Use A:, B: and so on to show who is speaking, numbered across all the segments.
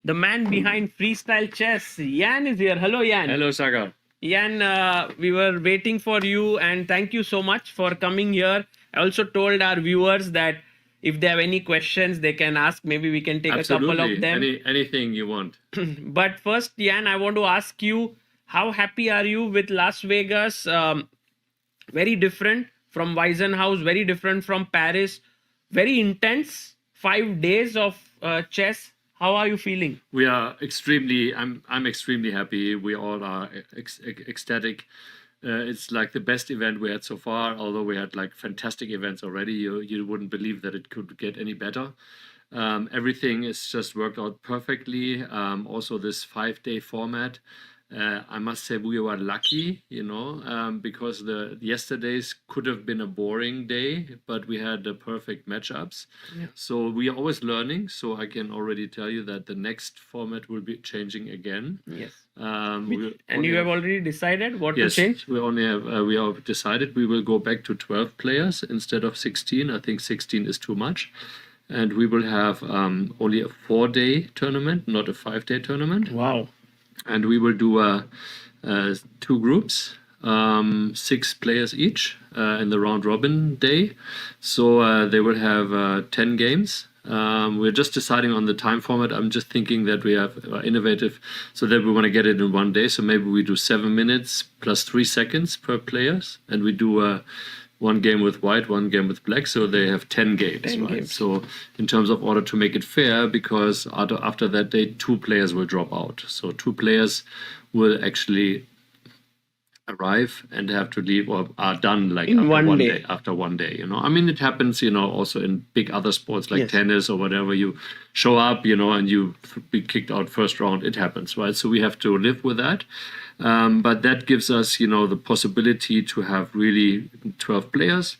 A: the man behind Freestyle Chess. Jan is here. Hello, Jan.
B: Hello, Sagar.
A: Jan, we were waiting for you, and thank you so much for coming here. I also told our viewers that if they have any questions, they can ask. Maybe we can take
B: Absolutely.
A: a couple of them.
B: Anything you want.
A: But first, Jan, I want to ask you, how happy are you with Las Vegas? Very different from Weissenhaus, very different from Paris, very intense 5 days of chess. How are you feeling?
B: We are extremely. I'm extremely happy. We all are ecstatic. It's like the best event we had so far. Although we had like fantastic events already, you wouldn't believe that it could get any better. Everything is just worked out perfectly. Also, this 5-day format. I must say we were lucky, because the yesterday's could have been a boring day, but we had the perfect matchups.
A: Yeah.
B: So we are always learning. So I can already tell you that the next format will be changing again.
A: Yes.
B: And
A: you have already decided what
B: yes,
A: to change?
B: we only have we have decided we will go back to 12 players instead of 16. I think 16 is too much. And we will have only a 4-day tournament, not a 5-day tournament.
A: Wow.
B: And we will do 2 groups, 6 players each in the round robin day. So they will have 10 games. We're just deciding on the time format. I'm just thinking that we have innovative, so that we want to get it in one day. So maybe we do 7 minutes plus 3 seconds per players, and we do 1 game with white, 1 game with black, so they have 10 games,
A: 10
B: right?
A: games.
B: So in terms of order to make it fair, because after that day, 2 players will drop out. So 2 players will actually arrive and have to leave or are done like
A: In
B: after
A: one
B: one
A: day.
B: day. After one day, I mean, it happens, also in big other sports like
A: Yes.
B: tennis or whatever. You show up, and you be kicked out first round. It happens, right? So we have to live with that. But that gives us, the possibility to have really 12 players,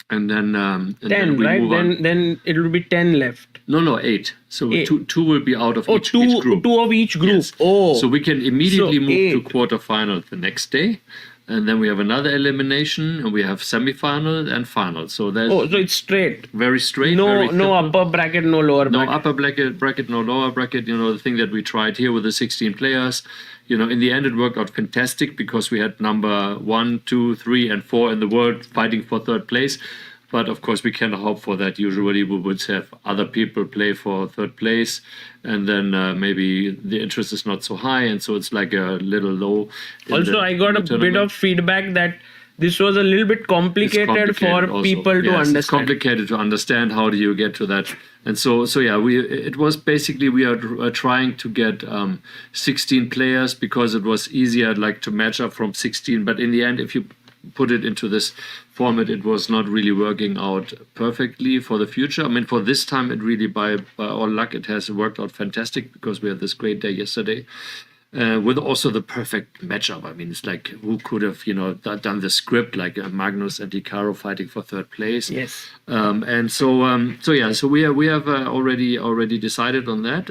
B: and then
A: 10,
B: we
A: right?
B: move on.
A: Then it will be 10 left.
B: No, 8. So
A: 8.
B: two will be out of each
A: two
B: group.
A: of each group.
B: Yes.
A: Oh,
B: So we can immediately
A: So
B: move to
A: 8.
B: quarterfinal the next day. And then we have another elimination, and we have semifinal and final. So there's
A: so it's straight.
B: very straight.
A: No,
B: very
A: no
B: simple.
A: upper bracket, no lower
B: No
A: bracket.
B: upper bracket, no lower bracket. The thing that we tried here with the 16 players. In the end, it worked out fantastic because we had number 1, 2, 3, and 4 in the world fighting for 3rd place. But of course, we cannot hope for that. Usually, we would have other people play for 3rd place, and then maybe the interest is not so high, and so it's like a little low.
A: Also, I got a bit of feedback that this was a little bit complicated for
B: also.
A: people to
B: Yes,
A: understand.
B: It's complicated to understand. How do you get to that? And so yeah, it was basically we are trying to get 16 players because it was easier like to match up from 16. But in the end, if you put it into this format, it was not really working out perfectly for the future. I mean, for this time, it really by all luck, it has worked out fantastic because we had this great day yesterday. With also the perfect matchup. I mean, it's like who could have, done the script like Magnus and Hikaru fighting for 3rd place.
A: Yes.
B: And so we have already decided on that.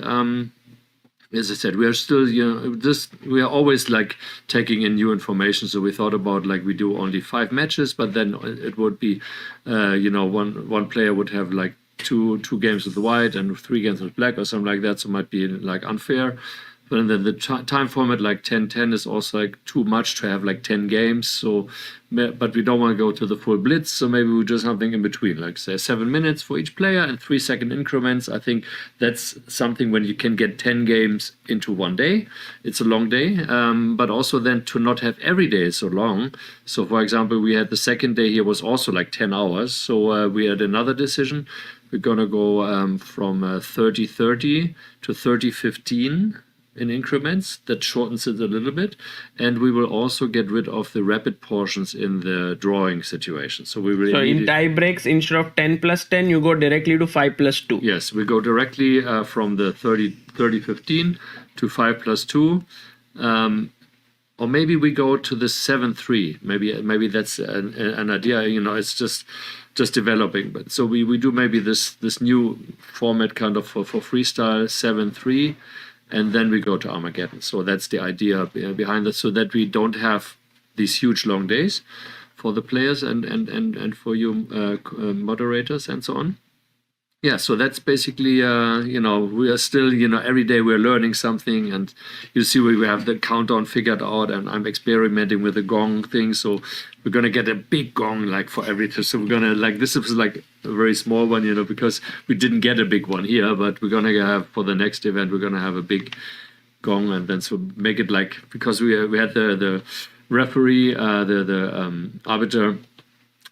B: As I said, we are still, we are always like taking in new information. So we thought about like we do only 5 matches, but then it would be, one player would have like two games with white and 3 games with black or something like that. So it might be like unfair. But then the time format like 10-10 is also like too much to have like 10 games. So, but we don't want to go to the full blitz. So maybe we do something in between, like say 7 minutes for each player and 3-second increments. I think that's something when you can get 10 games into one day. It's a long day, but also then to not have every day so long. So for example, we had the second day here was also like 10 hours. So we had another decision. We're gonna go from 30-30 to 30-15. In increments. That shortens it a little bit, and we will also get rid of the rapid portions in the drawing situation. So we will.
A: So in tie breaks, instead of 10+10, you go directly to 5+2.
B: Yes, we go directly from the 30-15 to 5+2. Or maybe we go to the 7-3. Maybe that's an idea. It's just developing. But so we do maybe this new format kind of for freestyle 7-3. And then we go to Armageddon. So that's the idea behind it, so that we don't have these huge long days for the players and for you moderators and so on. Yeah, so that's basically, we are still, every day we're learning something, and you see we have the countdown figured out, and I'm experimenting with the gong thing. So we're gonna get a big gong like for every. So we're gonna this is like a very small one, because we didn't get a big one here, but we're gonna have for the next event we're gonna have a big gong, and then so make it like, because we had the referee, the arbiter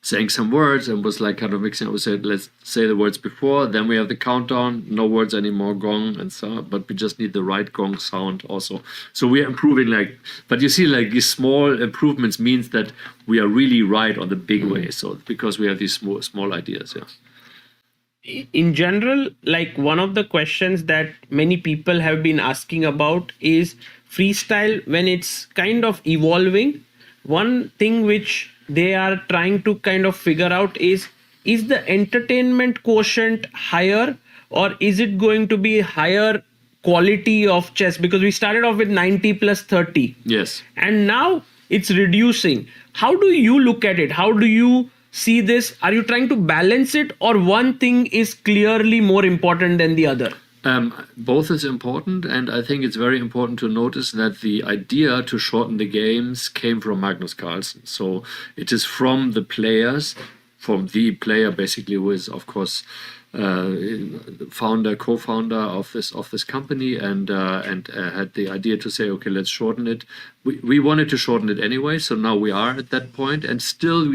B: saying some words and was like kind of mixing up. We said, let's say the words before, then we have the countdown, no words anymore, gong and so on, but we just need the right gong sound also. So we are improving but you see these small improvements means that we are really right on the big way. So because we have these small ideas, yeah.
A: In general, one of the questions that many people have been asking about is freestyle when it's kind of evolving. One thing which they are trying to kind of figure out is the entertainment quotient higher, or is it going to be higher quality of chess? Because we started off with 90 plus 30.
B: Yes.
A: And now it's reducing. How do you look at it? How do you see this? Are you trying to balance it, or one thing is clearly more important than the other?
B: Both is important, and I think it's very important to notice that the idea to shorten the games came from Magnus Carlsen. So it is from the players, from the player basically, who is of course co-founder of this company, and had the idea to say, okay, let's shorten it. We wanted to shorten it anyway, so now we are at that point, and still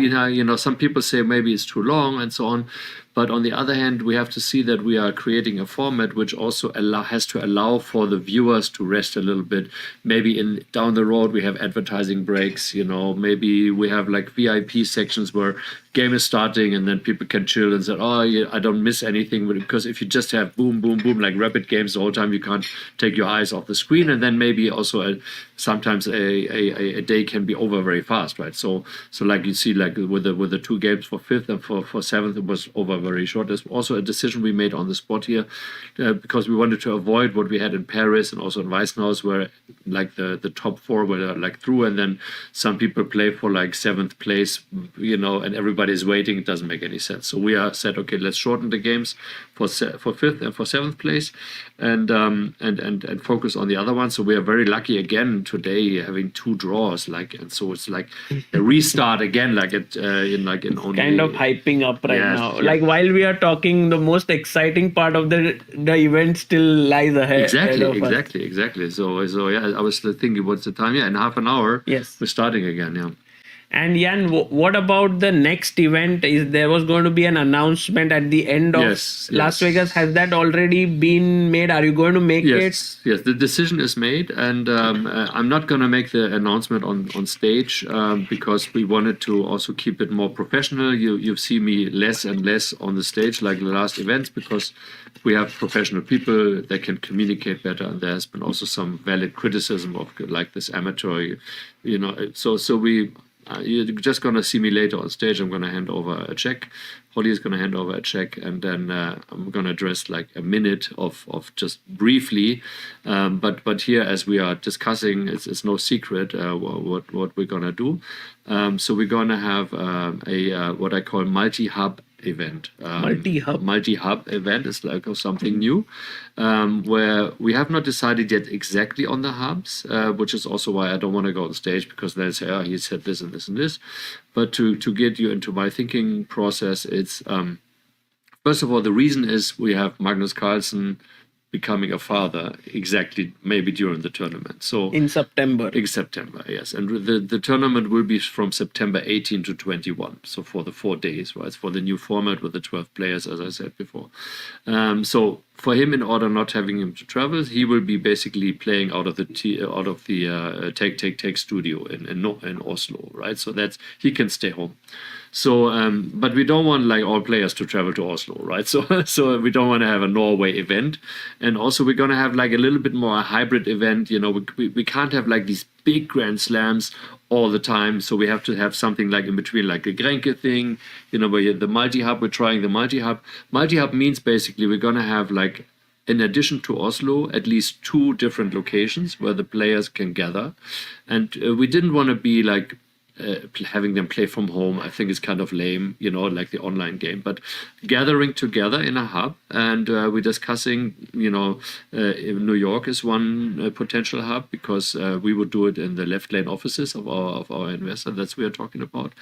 B: some people say maybe it's too long and so on. But on the other hand, we have to see that we are creating a format which also has to allow for the viewers to rest a little bit. Maybe down the road we have advertising breaks. Maybe we have VIP sections where game is starting and then people can chill and say, oh, yeah, I don't miss anything. Because if you just have boom, boom, boom, like rapid games the whole time, you can't take your eyes off the screen. And then maybe also sometimes a day can be over very fast, right? So like you see, with the two games for fifth and for seventh, it was over very short. There's also a decision we made on the spot here, because we wanted to avoid what we had in Paris and also in Weissenhaus, where the top four were through, and then some people play for seventh place, and everybody's waiting. It doesn't make any sense. So we said, okay, let's shorten the games for fifth and for seventh place, and focus on the other one. So we are very lucky again today having two draws, and so it's like a restart again, in only
A: kind of hyping up right now.
B: Yeah.
A: While we are talking, the most exciting part of the event still lies ahead.
B: Exactly. So yeah, I was thinking, what's the time? Yeah, in half an hour.
A: Yes,
B: we're starting again. Yeah.
A: And Jan, what about the next event? There was going to be an announcement at the end of Las Vegas. Has that already been made? Are you going to make it?
B: Yes, the decision is made, and I'm not going to make the announcement on stage, because we wanted to also keep it more professional. You see me less and less on the stage like the last events, because we have professional people that can communicate better, and there has been also some valid criticism of this amateur, so we. You're just going to see me later on stage. I'm going to hand over a check. Holly is going to hand over a check, and then I'm going to address a minute of just briefly. But here, as we are discussing, it's no secret what we're going to do. So we're going to have a what I call multi-hub event. Multi-hub event is something new, where we have not decided yet exactly on the hubs, which is also why I don't want to go on stage, because they'll say, oh, he said this and this and this. But to get you into my thinking process, it's first of all, the reason is we have Magnus Carlsen becoming a father exactly maybe during the tournament. So
A: in September.
B: Yes. And the tournament will be from September 18 to 21. So for the 4 days, right? For the new format with the 12 players, as I said before. So for him, in order not having him to travel, he will be basically playing out of the Take studio in Oslo, right? So that's, he can stay home. So, but we don't want all players to travel to Oslo, right? So we don't want to have a Norway event, and also we're going to have a little bit more a hybrid event. We can't have these big Grand Slams all the time, so we have to have something in between, a Grenke thing. Where the multi-hub, we're trying the multi-hub. Multi-hub means basically we're going to have in addition to Oslo, at least 2 different locations where the players can gather, and we didn't want to be having them play from home, I think is kind of lame, like the online game. But gathering together in a hub, and we're discussing, New York is one potential hub, because we would do it in the left lane offices of our investor. That's what we are talking about.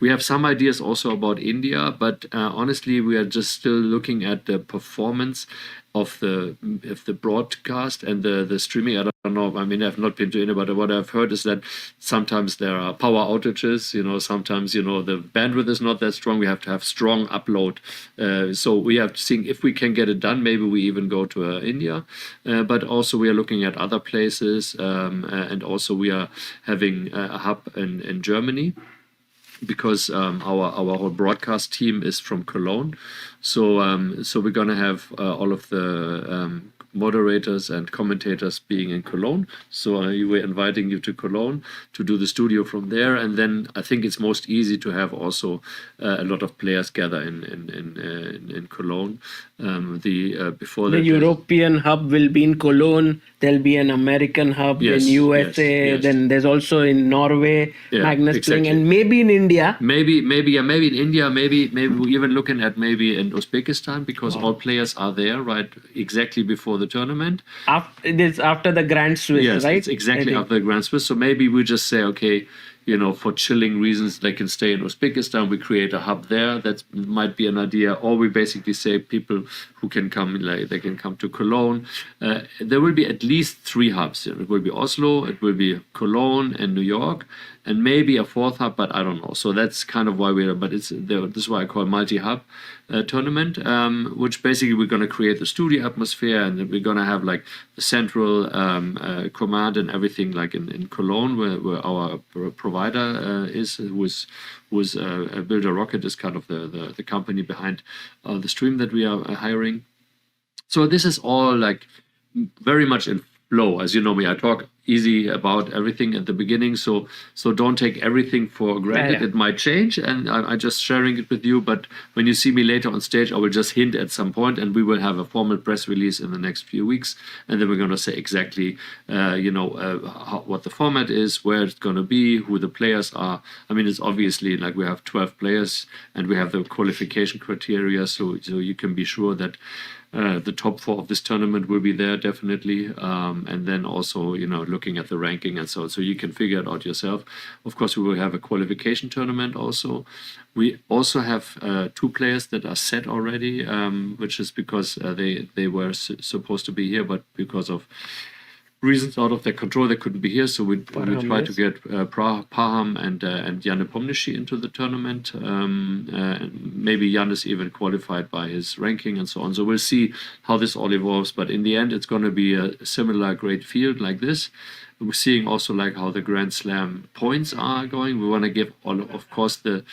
B: We have some ideas also about India, but honestly, we are just still looking at the performance of the broadcast and the streaming. I don't know. I mean, I've not been to India, but what I've heard is that sometimes there are power outages. Sometimes the bandwidth is not that strong. We have to have strong upload. So we have to see if we can get it done. Maybe we even go to India, but also we are looking at other places, and also we are having a hub in Germany, because our whole broadcast team is from Cologne. So we're gonna have all of the moderators and commentators being in Cologne. So we're inviting you to Cologne to do the studio from there, and then I think it's most easy to have also a lot of players gather in Cologne. Before
A: the European hub will be in Cologne. There'll be an American hub in USA.
B: Yes.
A: Then there's also in Norway, Magnus
B: exactly.
A: playing, and maybe in India.
B: Maybe in India. Maybe we're even looking at maybe in Uzbekistan, because all players are there right exactly before the tournament.
A: After the Grand Swiss,
B: yes,
A: right?
B: It's exactly after the Grand Swiss. So maybe we just say, okay, for chilling reasons, they can stay in Uzbekistan. We create a hub there. That might be an idea. Or we basically say people who can come, they can come to Cologne. There will be at least 3 hubs. It will be Oslo, it will be Cologne and New York, and maybe a 4th hub, but I don't know. So that's kind of why this is why I call it multi-hub tournament, which basically we're going to create the studio atmosphere, and we're going to have like the central command and everything, like in Cologne, where our provider is, who's Builder Rocket is kind of the company behind the stream that we are hiring. So this is all like very much in flow. As you know me, I talk easy about everything at the beginning, so don't take everything for granted.
A: Yeah.
B: It might change, and I'm just sharing it with you. But when you see me later on stage, I will just hint at some point, and we will have a formal press release in the next few weeks, and then we're going to say exactly what the format is, where it's going to be, who the players are. I mean, it's obviously like we have 12 players, and we have the qualification criteria, so you can be sure that the top 4 of this tournament will be there, definitely, and then also looking at the ranking and so you can figure it out yourself. Of course, we will have a qualification tournament also. We also have 2 players that are set already, which is because they were supposed to be here, but because of reasons out of their control, they couldn't be here. So we tried to get Paham and Jan Nepomniachtchi into the tournament. Maybe Jan is even qualified by his ranking and so on. So we'll see how this all evolves. But in the end, it's going to be a similar great field like this. We're seeing also like how the Grand Slam points are going. We want to give of course the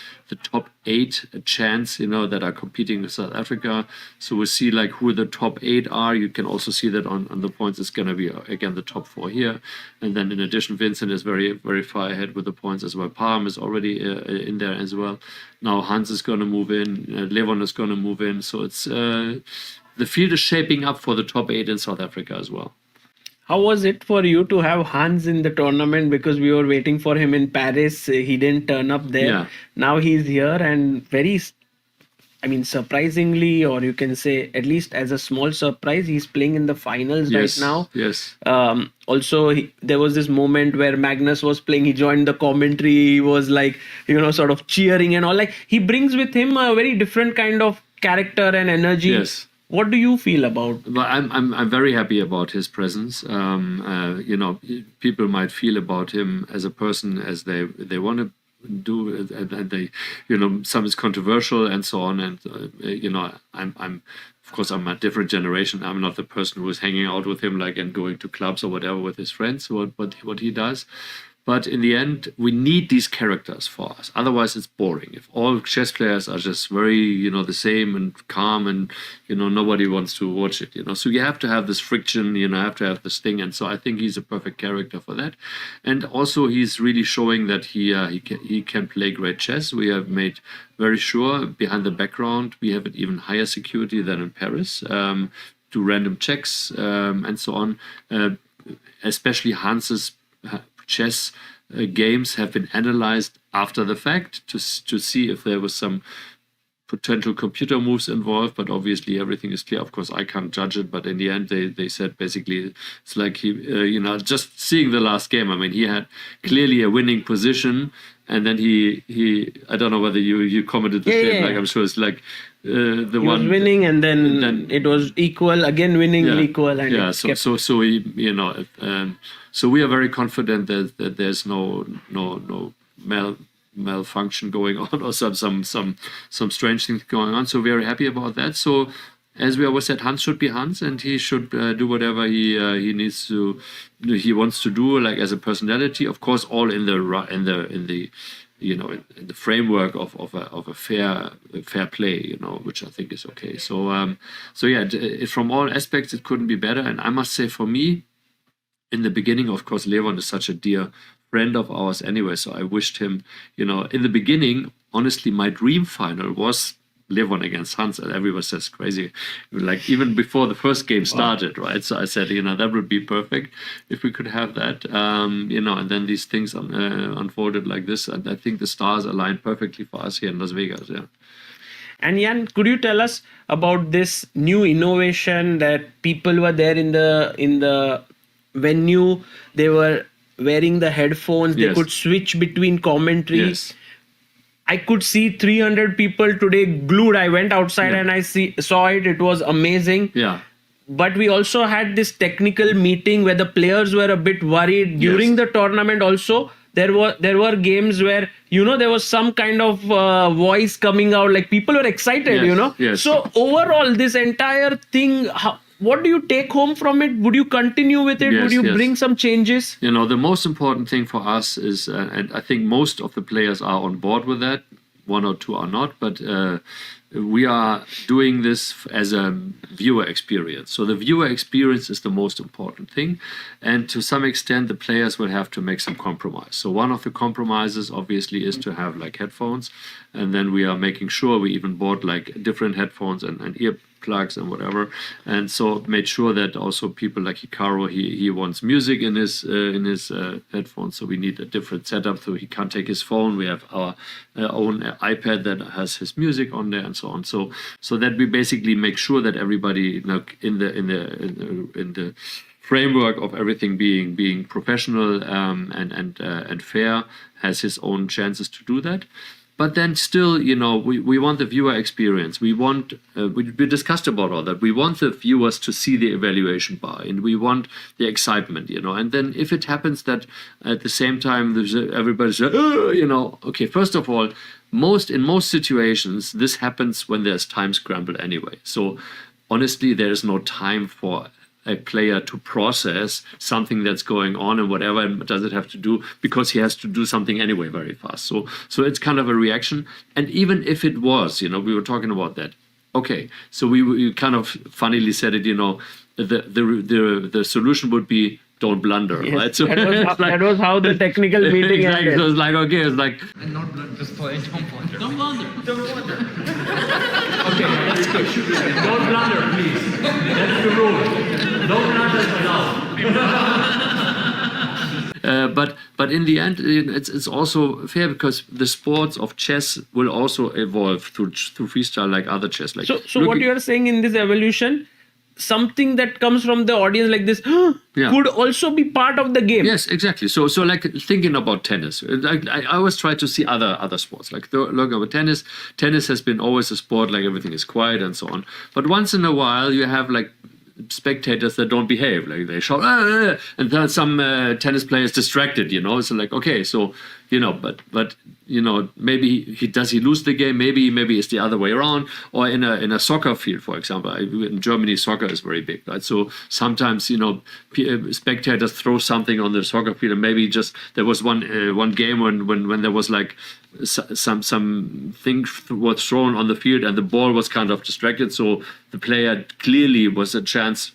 B: top 8 a chance, that are competing with South Africa. So we'll see like who the top 8 are. You can also see that on the points. It's going to be again the top 4 here, and then in addition, Vincent is very, very far ahead with the points as well. Palm is already in there as well. Now Hans is going to move in. Levon is going to move in. So it's the field is shaping up for the top 8 in South Africa as well.
A: How was it for you to have Hans in the tournament? Because we were waiting for him in Paris. He didn't turn up there.
B: Yeah.
A: Now he's here, and surprisingly, or you can say at least as a small surprise, he's playing in the finals right now.
B: Yes.
A: Also, there was this moment where Magnus was playing. He joined the commentary. He was like, sort of cheering and all. Like, he brings with him a very different kind of character and energy.
B: Yes.
A: What do you feel about?
B: Well, I'm very happy about his presence. People might feel about him as a person as they want to do, and they, some is controversial and so on. And I'm of course I'm a different generation. I'm not the person who is hanging out with him and going to clubs or whatever with his friends. What he does. But in the end, we need these characters for us. Otherwise, it's boring. If all chess players are just very, the same and calm, and nobody wants to watch it. So you have to have this friction. Have to have this thing. And so I think he's a perfect character for that. And also, he's really showing that he can play great chess. We have made very sure behind the background we have an even higher security than in Paris. Do random checks and so on. Especially Hans's chess games have been analyzed after the fact to see if there was some potential computer moves involved, but obviously everything is clear. Of course, I can't judge it, but in the end, they said basically it's like he, just seeing the last game. I mean, he had clearly a winning position, and then he I don't know whether you commented the same. Like I'm sure it's like the
A: he
B: one
A: was winning, and then it was equal again, winning equal, and
B: so he, so we are very confident that there's no malfunction going on or some strange things going on. So very happy about that. So as we always said, Hans should be Hans, and he should do whatever he needs to, he wants to do, like as a personality. Of course, all in the framework of a fair play, which I think is okay. So from all aspects, it couldn't be better. And I must say, for me, in the beginning, of course, Levon is such a dear friend of ours anyway, so I wished him, in the beginning, honestly, my dream final was Levon against Hans, and everyone says crazy, like even before the first game started, right? So I said, that would be perfect if we could have that, and then these things unfolded like this, and I think the stars aligned perfectly for us here in Las Vegas, yeah.
A: And Jan, could you tell us about this new innovation that people were there in the venue? They were wearing the headphones. They could switch between commentary.
B: Yes.
A: I could see 300 people today glued. I went outside and I saw it. It was amazing.
B: Yeah.
A: But we also had this technical meeting where the players were a bit worried during the tournament. Also, there were games where there was some kind of voice coming out. Like people were excited.
B: Yes.
A: So overall, this entire thing. What do you take home from it? Would you continue with it? Would you bring some changes?
B: The most important thing for us is, and I think most of the players are on board with that, one or two are not, but we are doing this as a viewer experience. So the viewer experience is the most important thing. And to some extent, the players will have to make some compromise. So one of the compromises, obviously, is to have like headphones. And then we are making sure we even bought like different headphones and earplugs and whatever. And so made sure that also people like Hikaru, he wants music in his headphones. So we need a different setup. So he can't take his phone. We have our own iPad that has his music on there and so on. So that we basically make sure that everybody in the framework of everything being professional and fair has his own chances to do that. But then still, we want the viewer experience. We want, we discussed about all that. We want the viewers to see the evaluation bar, and we want the excitement, And then if it happens that at the same time, everybody says, okay, first of all, in most situations, this happens when there's time scramble anyway. So honestly, there is no time for a player to process something that's going on and whatever does it have to do, because he has to do something anyway very fast. So it's kind of a reaction. And even if it was, we were talking about that. Okay, so we kind of funnily said it, the solution would be don't blunder, right? So
A: that was how the technical meeting
B: ended. So it's like, okay, it's like...
C: And not blunder, just play, don't blunder.
A: Don't blunder. Don't blunder. Okay, that's good. Don't blunder, please. That's the rule. Don't blunder allowed.
B: But in the end, it's also fair, because the sports of chess will also evolve through freestyle like other chess. Like
A: so what you are saying in this evolution, something that comes from the audience like this could also be part of the game.
B: Yes, exactly. So like thinking about tennis, I always try to see other sports. Like look at tennis. Tennis has been always a sport, like everything is quiet and so on. But once in a while, you have like spectators that don't behave, like they shout, and then some tennis players distracted, So like, okay, so but maybe does he lose the game? Maybe it's the other way around. Or in a soccer field, for example, in Germany, soccer is very big, right? So sometimes spectators throw something on the soccer field, and maybe just there was one game when there was like some thing was thrown on the field and the ball was kind of distracted, so the player clearly was a chance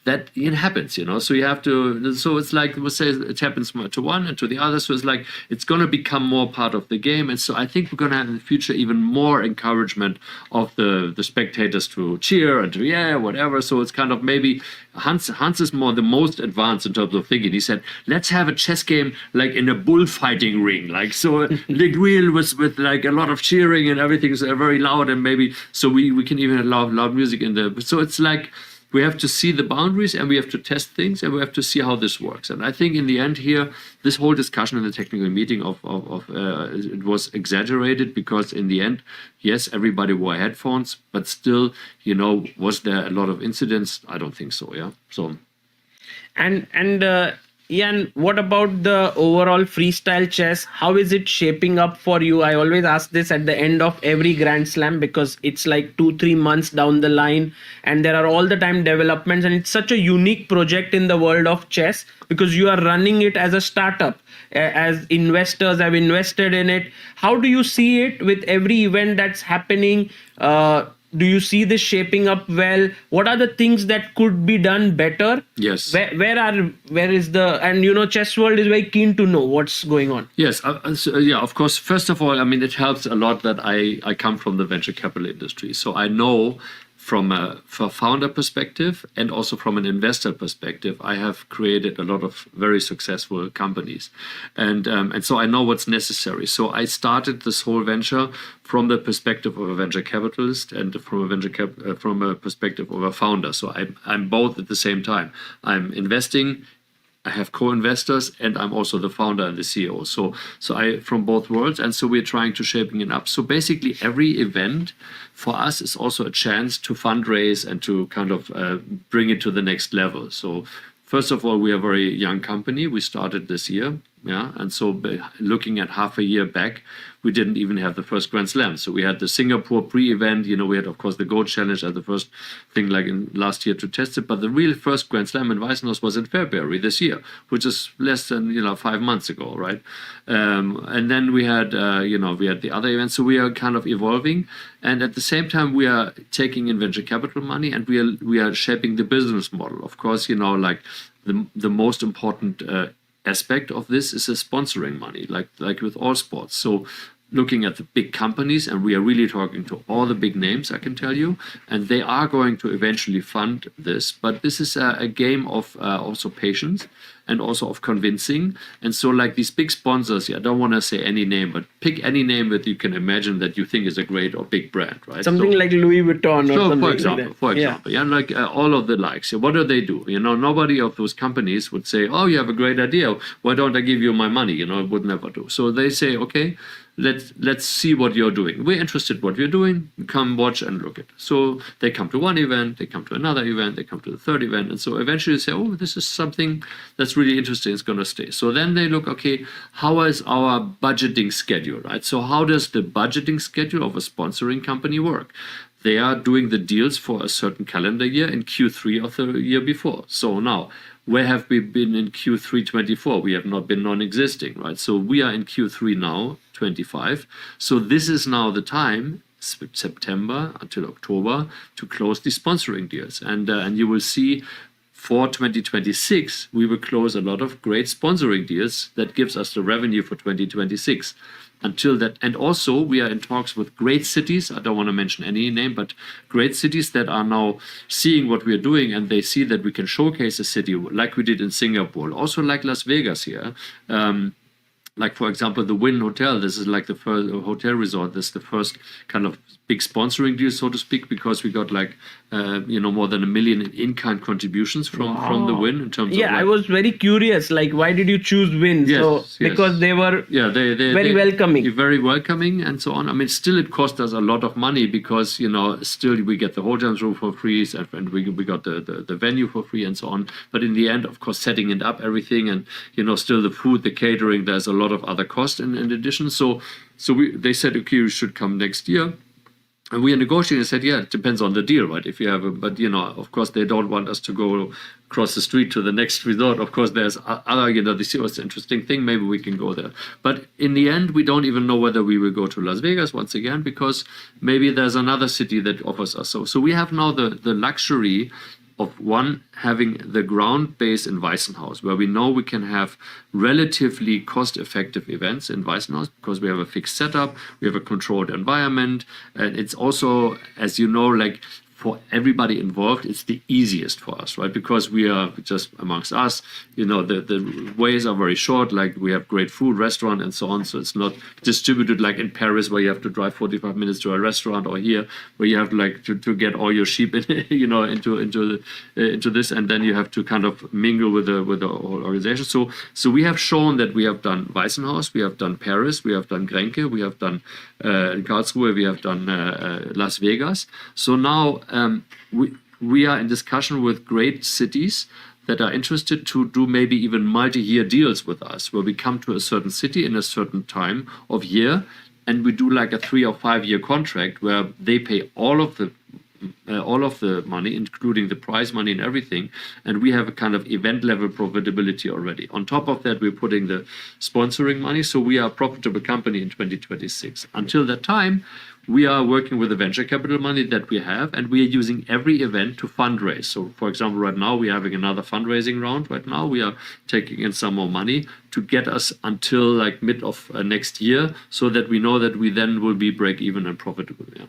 B: that it happens, so you have to, so it's like we'll say it happens to one and to the other, so it's like it's going to become more part of the game. And so I think we're going to have in the future even more encouragement of the spectators to cheer and to whatever. So it's kind of maybe Hans is more the most advanced in terms of thinking. He said, let's have a chess game like in a bullfighting ring, like so like real with like a lot of cheering and everything is very loud, and maybe so we can even have loud music in there. So it's like we have to see the boundaries and we have to test things and we have to see how this works. And I think in the end here, this whole discussion in the technical meeting it was exaggerated, because in the end, yes, everybody wore headphones, but still, was there a lot of incidents? I don't think so. Yeah. So.
A: And Jan, what about the overall freestyle chess? How is it shaping up for you? I always ask this at the end of every Grand Slam, because it's like 2-3 months down the line and there are all the time developments, and it's such a unique project in the world of chess because you are running it as a startup, as investors have invested in it. How do you see it with every event that's happening? Do you see this shaping up well? What are the things that could be done better?
B: Yes.
A: Where is the, and chess world is very keen to know what's going on.
B: Yes. Of course. First of all, I mean, it helps a lot that I come from the venture capital industry. So I know from a founder perspective and also from an investor perspective, I have created a lot of very successful companies, and so I know what's necessary. So I started this whole venture from the perspective of a venture capitalist and from a perspective of a founder. So I'm both at the same time. I'm investing, I have co-investors, and I'm also the founder and the CEO. So I from both worlds, and so we're trying to shaping it up. So basically, every event for us is also a chance to fundraise and to kind of bring it to the next level. So first of all, we are a very young company. We started this year, and so looking at half a year back, we didn't even have the first Grand Slam. So we had the Singapore pre-event, we had, of course, the Go Challenge as the first thing like in last year to test it. But the real first Grand Slam in Weißenhaus was in February this year, which is less than, 5 months ago, right? And then we had, we had the other events. So we are kind of evolving. And at the same time, we are taking in venture capital money, and we are shaping the business model. Of course, like the most important aspect of this is the sponsoring money, like with all sports. So looking at the big companies, and we are really talking to all the big names, I can tell you, and they are going to eventually fund this. But this is a game of also patience and also of convincing. And so like these big sponsors, I don't want to say any name, but pick any name that you can imagine that you think is a great or big brand, right?
A: Something like Louis Vuitton or something
B: for example,
A: like that.
B: All of the likes. What do they do? Nobody of those companies would say, oh, you have a great idea, why don't I give you my money? It would never do. So they say, okay, let's see what you're doing. We're interested in what you're doing. Come watch and look at it. So they come to one event, they come to another event, they come to the third event. And so eventually they say, oh, this is something that's really interesting. It's going to stay. So then they look, okay, how is our budgeting schedule, right? So how does the budgeting schedule of a sponsoring company work? They are doing the deals for a certain calendar year in Q3 of the year before. So now, where have we been in Q3 24? We have not been non-existing, right? So we are in Q3 now, 25. So this is now the time, September until October, to close the sponsoring deals. And you will see for 2026, we will close a lot of great sponsoring deals that gives us the revenue for 2026. Until that, and also we are in talks with great cities. I don't want to mention any name, but great cities that are now seeing what we are doing, and they see that we can showcase a city like we did in Singapore, also like Las Vegas here. Like, for example, the Wynn Hotel. This is like the first hotel resort. This is the first kind of big sponsoring deal, so to speak, because we got like, more than $1 million in in-kind contributions from the Wynn in terms of.
A: I was very curious. Like, why did you choose Wynn?
B: Yes.
A: Because they were very welcoming.
B: Very welcoming and so on. I mean, still it cost us a lot of money because, still we get the hotel room for free and we got the venue for free and so on. But in the end, of course, setting it up, everything, and, still the food, the catering, there's a lot of other costs in addition. So they said, okay, you should come next year. And we are negotiating and said, it depends on the deal, right? If you have but of course, they don't want us to go across the street to the next resort. Of course, there's other, this was an interesting thing. Maybe we can go there. But in the end, we don't even know whether we will go to Las Vegas once again, because maybe there's another city that offers us. So we have now the luxury of one, having the ground base in Weissenhaus, where we know we can have relatively cost-effective events in Weissenhaus because we have a fixed setup, we have a controlled environment, and it's also, as you know, like for everybody involved, it's the easiest for us, right? Because we are just amongst us, the ways are very short, like we have great food, restaurant, and so on. So it's not distributed like in Paris, where you have to drive 45 minutes to a restaurant, or here, where you have to get all your sheep in, into this, and then you have to kind of mingle with the whole organization. So we have shown that we have done Weissenhaus, we have done Paris, we have done Grenke, we have done Karlsruhe, we have done Las Vegas. So now we are in discussion with great cities that are interested to do maybe even multi-year deals with us, where we come to a certain city in a certain time of year, and we do like a 3 or 5 year contract where they pay all of the money, including the prize money and everything, and we have a kind of event level profitability already. On top of that, we're putting the sponsoring money, so we are a profitable company in 2026. Until that time, we are working with the venture capital money that we have, and we are using every event to fundraise. So, for example, right now we're having another fundraising round. Right now we are taking in some more money to get us until like mid of next year, so that we know that we then will be break even and profitable. Yeah.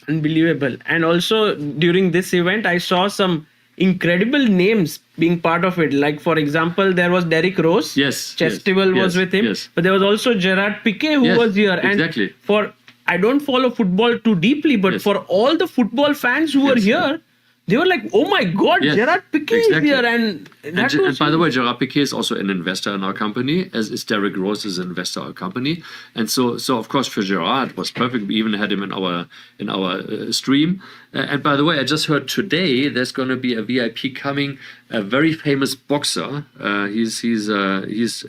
A: Unbelievable. And also during this event, I saw some incredible names being part of it. Like, for example, there was Derrick Rose.
B: Yes.
A: Chestival was with him.
B: Yes.
A: But there was also Gerard Piqué who was here.
B: Exactly.
A: And I don't follow football too deeply, but for all the football fans who were here, they were like, oh my God, Gerard Piqué is here. And
B: by the way, Gerard Piqué is also an investor in our company, as is Derrick Rose is an investor in our company. And so of course, for Gerard, it was perfect. We even had him in our stream. And by the way, I just heard today there's going to be a VIP coming, a very famous boxer. He's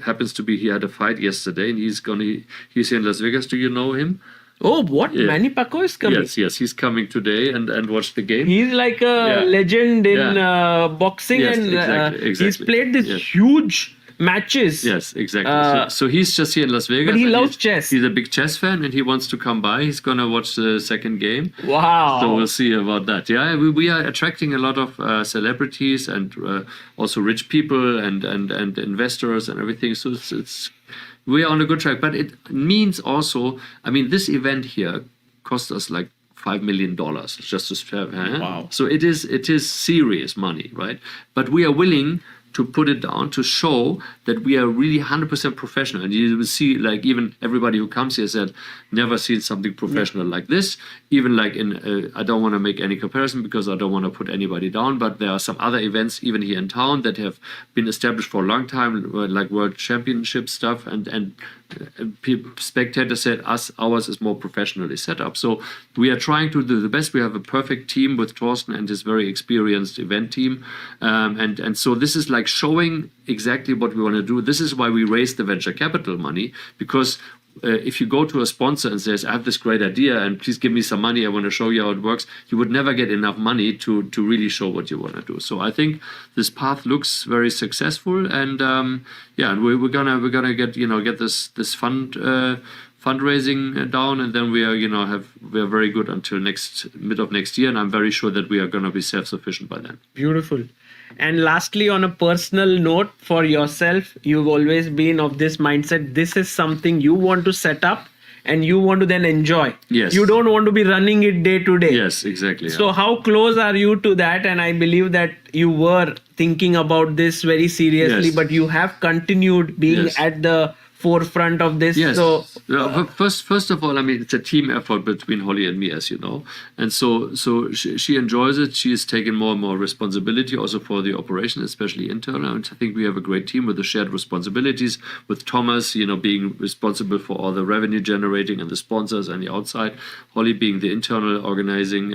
B: happens to be, he had a fight yesterday, and he's here in Las Vegas. Do you know him?
A: Oh, what? Yeah. Manny Pacquiao is coming?
B: Yes, he's coming today and watch the game.
A: He's like a legend in boxing, and
B: exactly.
A: He's played these huge matches.
B: Yes, exactly. So he's just here in Las Vegas.
A: But he loves chess.
B: He's a big chess fan, and he wants to come by. He's going to watch the second game.
A: Wow.
B: So we'll see about that. Yeah, we are attracting a lot of celebrities and also rich people and investors and everything. So we are on a good track, but it means also, I mean, this event here cost us like $5 million just to have.
A: Wow.
B: So it is serious money, right? But we are willing to put it down to show that we are really 100% professional. And you will see, like, even everybody who comes here said, never seen something professional like this. Even like in, I don't want to make any comparison because I don't want to put anybody down, but there are some other events even here in town that have been established for a long time, like World Championship stuff, and spectators said ours is more professionally set up. So we are trying to do the best. We have a perfect team with Thorsten and his very experienced event team, and so this is like showing exactly what we want to do. This is why we raised the venture capital money, because if you go to a sponsor and says, I have this great idea and please give me some money, I want to show you how it works, you would never get enough money to really show what you want to do. So I think this path looks very successful, and we're gonna get this fundraising down, and then we are very good until mid of next year, and I'm very sure that we are gonna be self-sufficient by then.
A: Beautiful. And lastly, on a personal note for yourself, you've always been of this mindset. This is something you want to set up and you want to then enjoy.
B: Yes.
A: You don't want to be running it day to day.
B: Yes, exactly.
A: So how close are you to that? And I believe that you were thinking about this very seriously, but you have continued being at the forefront of this.
B: Yes.
A: So
B: first of all, I mean, it's a team effort between Holly and me, as you know, and so she enjoys it. She is taking more and more responsibility also for the operation, especially internal. And I think we have a great team with the shared responsibilities, with Thomas, being responsible for all the revenue generating and the sponsors and the outside, Holly being the internal organizing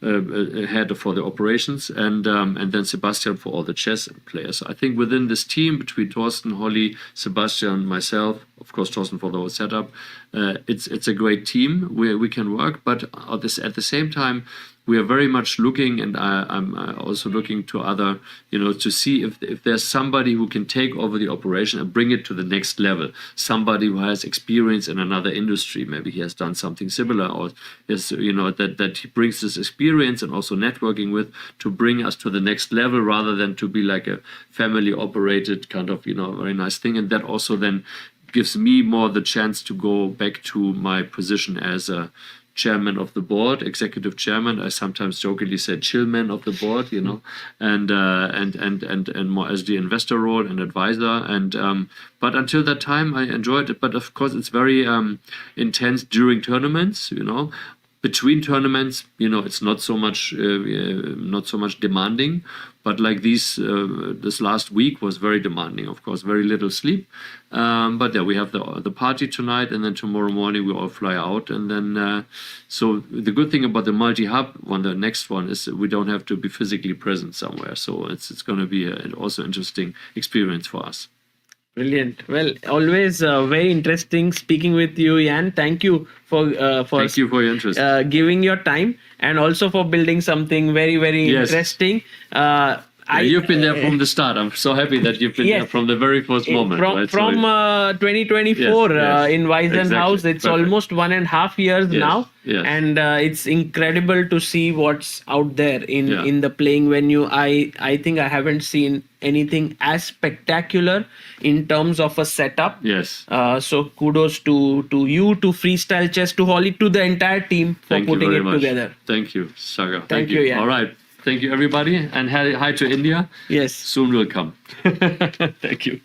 B: head for the operations, and then Sebastian for all the chess players. So I think within this team, between Thorsten, Holly, Sebastian, myself, of course Thorsten for the whole setup, it's a great team where we can work. But at the same time, we are very much looking, and I'm also looking to other, to see if there's somebody who can take over the operation and bring it to the next level. Somebody who has experience in another industry, maybe he has done something similar, or is, that he brings this experience and also networking with to bring us to the next level, rather than to be like a family operated kind of, very nice thing. And that also then gives me more the chance to go back to my position as a chairman of the board, executive chairman. I sometimes jokingly say chillman of the board, and more as the investor role and advisor. And but until that time, I enjoyed it. But of course, it's very intense during tournaments. Between tournaments, it's not so much demanding. But like this last week was very demanding. Of course, very little sleep. But yeah, we have the party tonight, and then tomorrow morning we all fly out. And then, so the good thing about the multi-hub one, the next one, is we don't have to be physically present somewhere. So it's going to be also interesting experience for us.
A: Brilliant. Well, always very interesting speaking with you, Jan. Thank you for
B: Thank you for your interest.
A: Giving your time, and also for building something very, very
B: Yes.
A: interesting.
B: You've been there from the start. I'm so happy that you've been
A: Yes.
B: there from the very first moment. right?
A: From 2024
B: Yes,
A: in Weizen
B: exactly.
A: House. It's
B: Perfect.
A: almost 1.5 years
B: Yes,
A: now,
B: yes.
A: and it's incredible to see what's out there in the playing venue. I think I haven't seen anything as spectacular in terms of a setup.
B: Yes.
A: So kudos to you, to Freestyle Chess, to Holly, to the entire team for
B: Thank you
A: putting
B: very
A: it
B: much.
A: together.
B: Thank you, Saga.
A: Thank you, Jan.
B: All right. Thank you, everybody. And hi to India.
A: Yes.
B: Soon will come. Thank you.